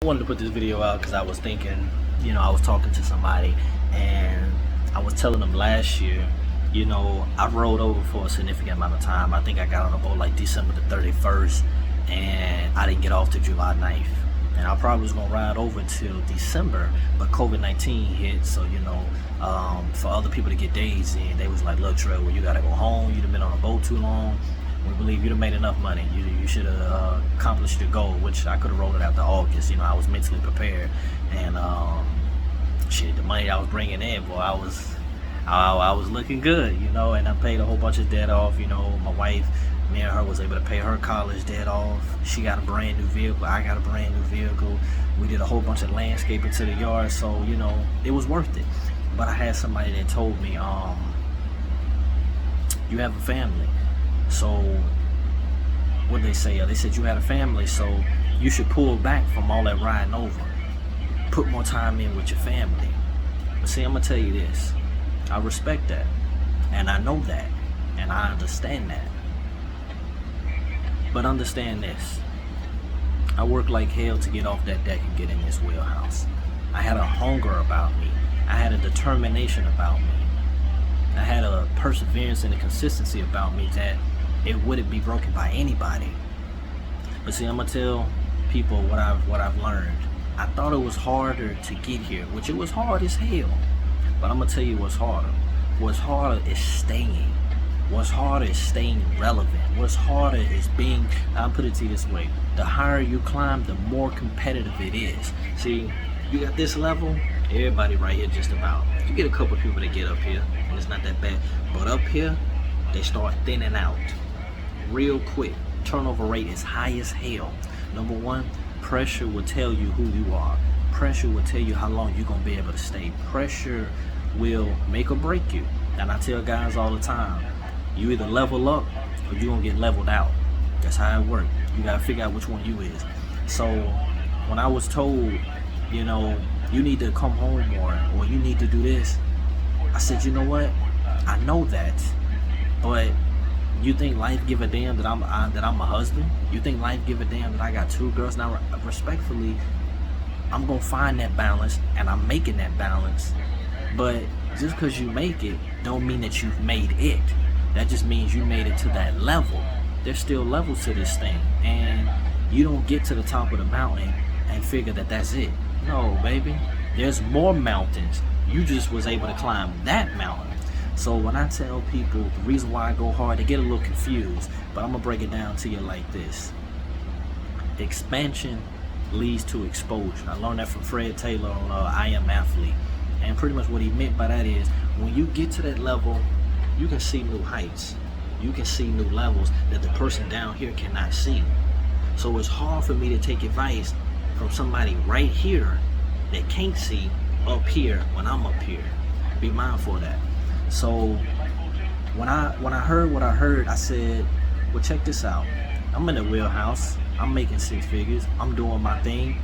I wanted to put this video out because I was thinking, I was talking to somebody and I was telling them last year, I rode over for a significant amount of time. I think I got on the boat like December the 31st and I didn't get off till July 9th. And I probably was going to ride over till December, but COVID-19 hit. So, for other people to get days in, they was like, look, Trey, well, you got to go home. You've been on a boat too long. We believe you'd have made enough money. You should have accomplished your goal, which I could have rolled it after August. I was mentally prepared, and the money I was bringing in, boy, I was looking good, and I paid a whole bunch of debt off. My wife, me and her was able to pay her college debt off. She got a brand new vehicle. I got a brand new vehicle. We did a whole bunch of landscaping to the yard, so it was worth it. But I had somebody that told me, you have a family. So, what did they say? They said you had a family, so you should pull back from all that riding over. Put more time in with your family. But see, I'm going to tell you this. I respect that. And I know that. And I understand that. But understand this. I worked like hell to get off that deck and get in this wheelhouse. I had a hunger about me. I had a determination about me. I had a perseverance and a consistency about me that it wouldn't be broken by anybody. But see, I'm gonna tell people what I've learned. I thought it was harder to get here, which it was hard as hell. But I'm gonna tell you what's harder. What's harder is staying. What's harder is staying relevant. What's harder is being, I'll put it to you this way, the higher you climb, the more competitive it is. See, you got this level, everybody right here just about. You get a couple people that get up here, and it's not that bad. But up here, they start thinning out real quick. Turnover rate is high as hell. Number one, pressure will tell you who you are. Pressure will tell you how long you're going to be able to stay. Pressure will make or break you. And I tell guys all the time, you either level up or you're going to get leveled out. That's how it works. You got to figure out which one you is. So when I was told, you need to come home more or you need to do this, I said, you know what? I know that, but you think life give a damn that I'm a husband? You think life give a damn that I got two girls? Now, respectfully, I'm gonna find that balance, and I'm making that balance. But just because you make it, don't mean that you've made it. That just means you made it to that level. There's still levels to this thing, and you don't get to the top of the mountain and figure that that's it. No, baby. There's more mountains. You just was able to climb that mountain. So when I tell people the reason why I go hard, they get a little confused, but I'm gonna break it down to you like this. Expansion leads to exposure. I learned that from Fred Taylor on I Am Athlete. And pretty much what he meant by that is when you get to that level, you can see new heights. You can see new levels that the person down here cannot see. So it's hard for me to take advice from somebody right here that can't see up here when I'm up here. Be mindful of that. So when I heard what I heard, I said, well, check this out. I'm in the wheelhouse. I'm making six figures. I'm doing my thing.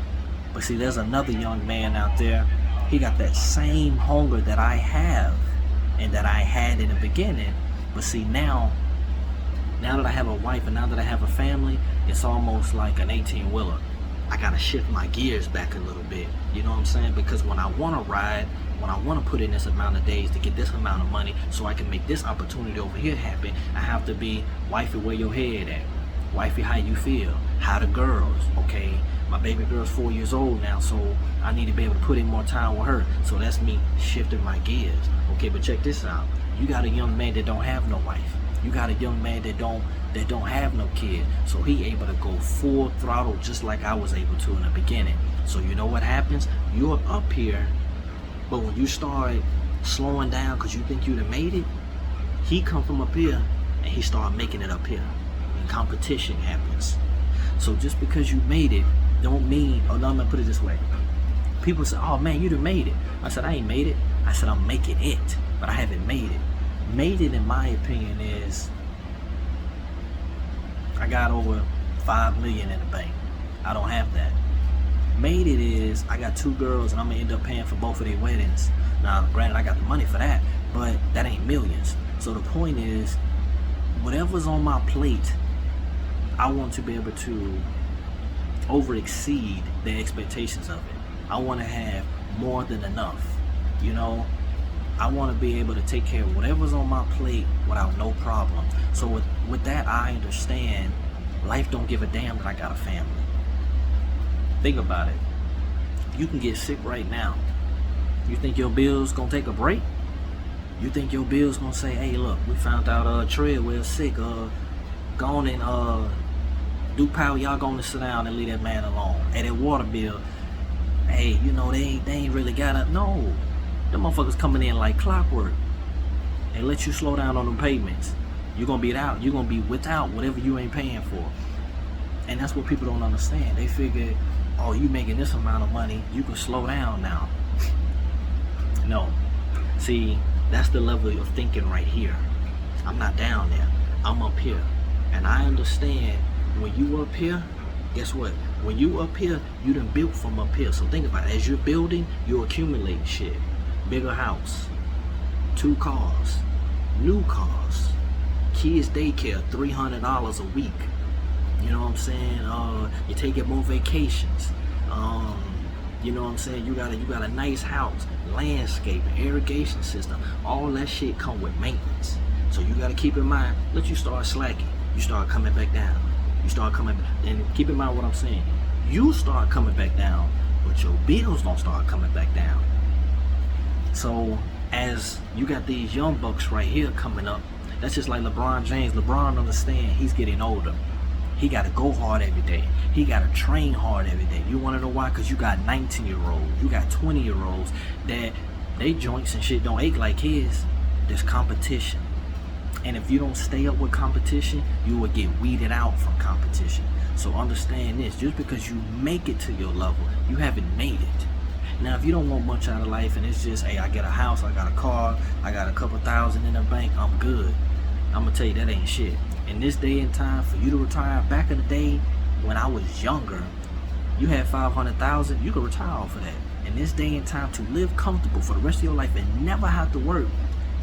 But see, there's another young man out there. He got that same hunger that I have and that I had in the beginning. But see, now that I have a wife and now that I have a family, it's almost like an 18-wheeler. I gotta shift my gears back a little bit. You know what I'm saying? Because when I wanna ride, when I want to put in this amount of days to get this amount of money so I can make this opportunity over here happen, I have to be, wifey, where your head at? Wifey, how you feel? How the girls? Okay, my baby girl's 4 years old now, so I need to be able to put in more time with her. So that's me shifting my gears. Okay, but check this out. You got a young man that don't have no wife. You got a young man that don't have no kid. So he able to go full throttle just like I was able to in the beginning. So you know what happens? You're up here. But when you start slowing down because you think you'd have made it, he come from up here and he start making it up here. And competition happens. So just because you made it, don't mean, oh no, I'm gonna put it this way. People say, oh man, you done made it. I said, I ain't made it. I said, I'm making it, but I haven't made it. Made it, in my opinion, is I got over 5 million in the bank. I don't have that. Made it is I got two girls and I'm gonna end up paying for both of their weddings. Now, granted, I got the money for that, but that ain't millions. So the point is, whatever's on my plate, I want to be able to over exceed the expectations of it. I want to have more than enough. You know, I want to be able to take care of whatever's on my plate without no problem. So with that, I understand life don't give a damn that I got a family. Think about it. You can get sick right now. You think your bill's gonna take a break? You think your bill's gonna say, hey, look, we found out Treadwell sick. Go on and do power. Y'all gonna sit down and leave that man alone. Hey, that water bill. Hey, you know they ain't really got it. No, them motherfuckers coming in like clockwork. And let you slow down on them payments. You're gonna be out. You're gonna be without whatever you ain't paying for. And that's what people don't understand. They figure, oh, you making this amount of money, you can slow down now. No. See, that's the level of thinking right here. I'm not down there. I'm up here. And I understand when you up here, guess what? When you up here, you done built from up here. So think about it. As you're building, you're accumulating shit. Bigger house, 2 cars, new cars, kids daycare, $300 a week. You know what I'm saying? You're taking more vacations. You know what I'm saying? You got a nice house, landscape, irrigation system. All that shit come with maintenance. So you got to keep in mind. Let you start slacking, you start coming back down. You start coming, and keep in mind what I'm saying. You start coming back down, but your bills don't start coming back down. So as you got these young bucks right here coming up, that's just like LeBron James. LeBron understand he's getting older. He got to go hard every day. He got to train hard every day. You want to know why? Because you got 19-year-olds. You got 20-year-olds that they joints and shit don't ache like his. There's competition. And if you don't stay up with competition, you will get weeded out from competition. So understand this. Just because you make it to your level, you haven't made it. Now, if you don't want much out of life and it's just, hey, I get a house, I got a car, I got a couple thousand in the bank, I'm good. I'm going to tell you, that ain't shit. In this day and time, for you to retire, back in the day when I was younger, you had 500,000, you could retire off of that. In this day and time, to live comfortable for the rest of your life and never have to work,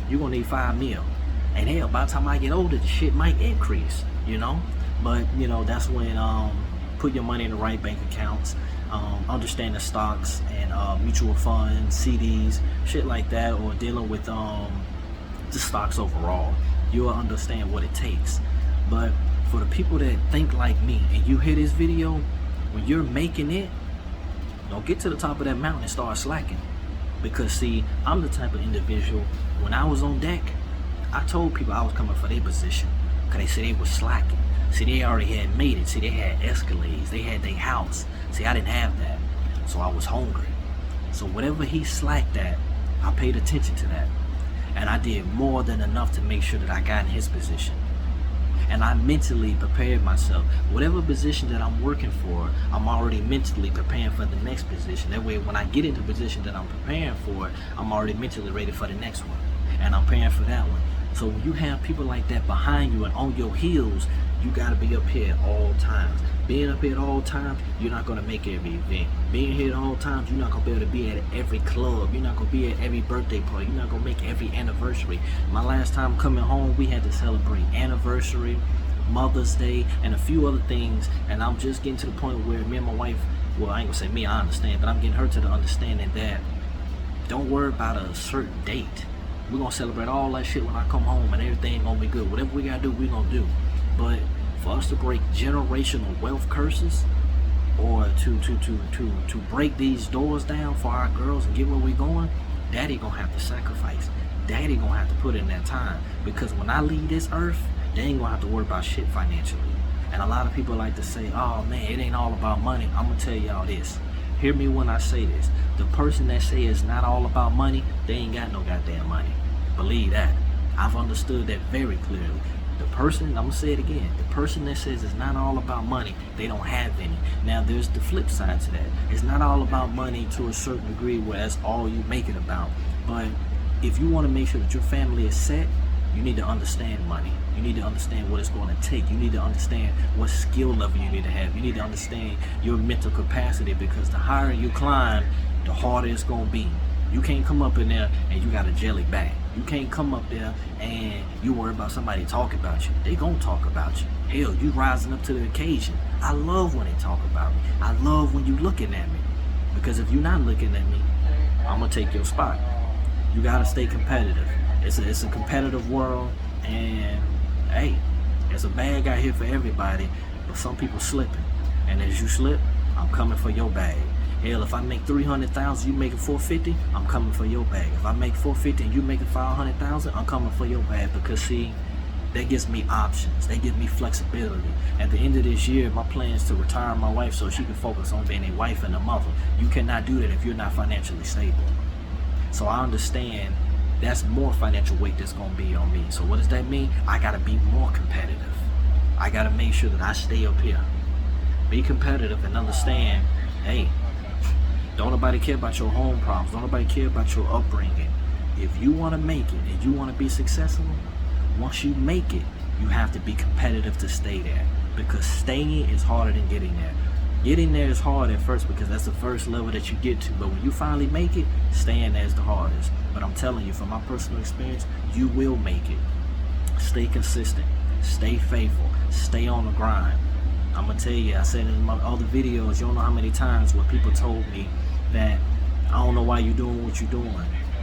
you're going to need 5 mil. And hell, by the time I get older, the shit might increase, you know? But, you know, that's when put your money in the right bank accounts, understand the stocks and mutual funds, CDs, shit like that, or dealing with the stocks overall. You'll understand what it takes. But for the people that think like me and you hear this video, when you're making it, don't get to the top of that mountain and start slacking. Because see, I'm the type of individual, when I was on deck, I told people I was coming for their position because they said they was slacking. See, they already had made it. See, they had Escalades, they had their house. See, I didn't have that, so I was hungry. So whatever he slacked at, I paid attention to that. And I did more than enough to make sure that I got in his position. And I mentally prepared myself. Whatever position that I'm working for, I'm already mentally preparing for the next position. That way, when I get into the position that I'm preparing for, I'm already mentally ready for the next one. And I'm preparing for that one. So when you have people like that behind you and on your heels, you got to be up here at all times. Being up here at all times, you're not going to make every event. Being here at all times, you're not going to be able to be at every club. You're not going to be at every birthday party. You're not going to make every anniversary. My last time coming home, we had to celebrate anniversary, Mother's Day, and a few other things. And I'm just getting to the point where me and my wife, well, I ain't going to say me, I understand, but I'm getting her to the understanding that don't worry about a certain date. We're going to celebrate all that shit when I come home and everything going to be good. Whatever we got to do, we're going to do. But for us to break generational wealth curses or to break these doors down for our girls and get where we're going, daddy going to have to sacrifice. Daddy going to have to put in that time. Because when I leave this earth, they ain't going to have to worry about shit financially. And a lot of people like to say, oh man, it ain't all about money. I'm going to tell y'all this. Hear me when I say this. The person that say it's not all about money, they ain't got no goddamn money. Believe that. I've understood that very clearly. The person, I'm going to say it again, the person that says it's not all about money, they don't have any. Now, there's the flip side to that. It's not all about money to a certain degree where that's all you make it about. But if you want to make sure that your family is set, you need to understand money. You need to understand what it's going to take. You need to understand what skill level you need to have. You need to understand your mental capacity, because the higher you climb, the harder it's going to be. You can't come up in there and you got a jelly bag. You can't come up there and you worry about somebody talking about you. They gonna talk about you. Hell, you rising up to the occasion. I love when they talk about me. I love when you looking at me. Because if you're not looking at me, I'm gonna take your spot. You gotta stay competitive. It's a competitive world, and hey, there's a bag out here for everybody, but some people slipping. And as you slip, I'm coming for your bag. Hell, if I make 300,000, you making 450, I'm coming for your bag. If I make 450 and you making 500,000, I'm coming for your bag. Because see, that gives me options. They give me flexibility. At the end of this year, my plan is to retire my wife so she can focus on being a wife and a mother. You cannot do that if you're not financially stable. So I understand that's more financial weight that's gonna be on me. So what does that mean? I gotta be more competitive. I gotta make sure that I stay up here. Be competitive and understand, hey, don't nobody care about your home problems. Don't nobody care about your upbringing. If you wanna make it and you wanna be successful, once you make it, you have to be competitive to stay there. Because staying is harder than getting there. Getting there is hard at first because that's the first level that you get to. But when you finally make it, staying there is the hardest. But I'm telling you, from my personal experience, you will make it. Stay consistent. Stay faithful. Stay on the grind. I'm going to tell you, I said in my other videos, you don't know how many times where people told me that I don't know why you're doing what you're doing.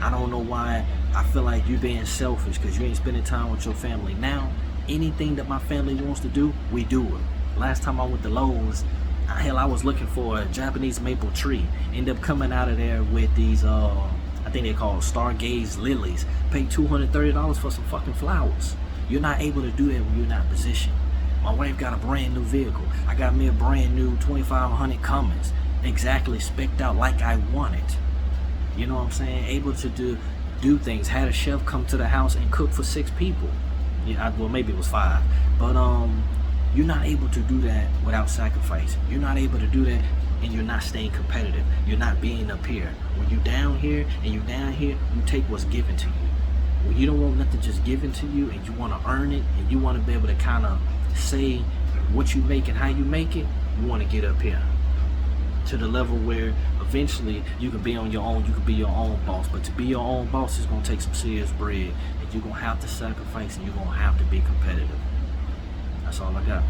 I don't know why I feel like you're being selfish because you ain't spending time with your family. Now, anything that my family wants to do, we do it. Last time I went to Lowe's, hell, I was looking for a Japanese maple tree. Ended up coming out of there with these, I think they call Stargaze lilies. Paid $230 for some fucking flowers. You're not able to do that when you're not positioned. My wife got a brand new vehicle. I got me a brand new 2500 Cummins. Exactly spec'd out like I want it. You know what I'm saying? Able to do things. Had a chef come to the house and cook for 6 people. Yeah, well, maybe it was 5. But you're not able to do that without sacrifice. You're not able to do that and you're not staying competitive. You're not being up here. When you're down here and you're down here, you take what's given to you. When you don't want nothing just given to you and you want to earn it and you want to be able to kind of say what you make and how you make it, you want to get up here to the level where eventually you can be on your own, you can be your own boss. But to be your own boss is going to take some serious bread, and you're going to have to sacrifice and you're going to have to be competitive. That's all I got.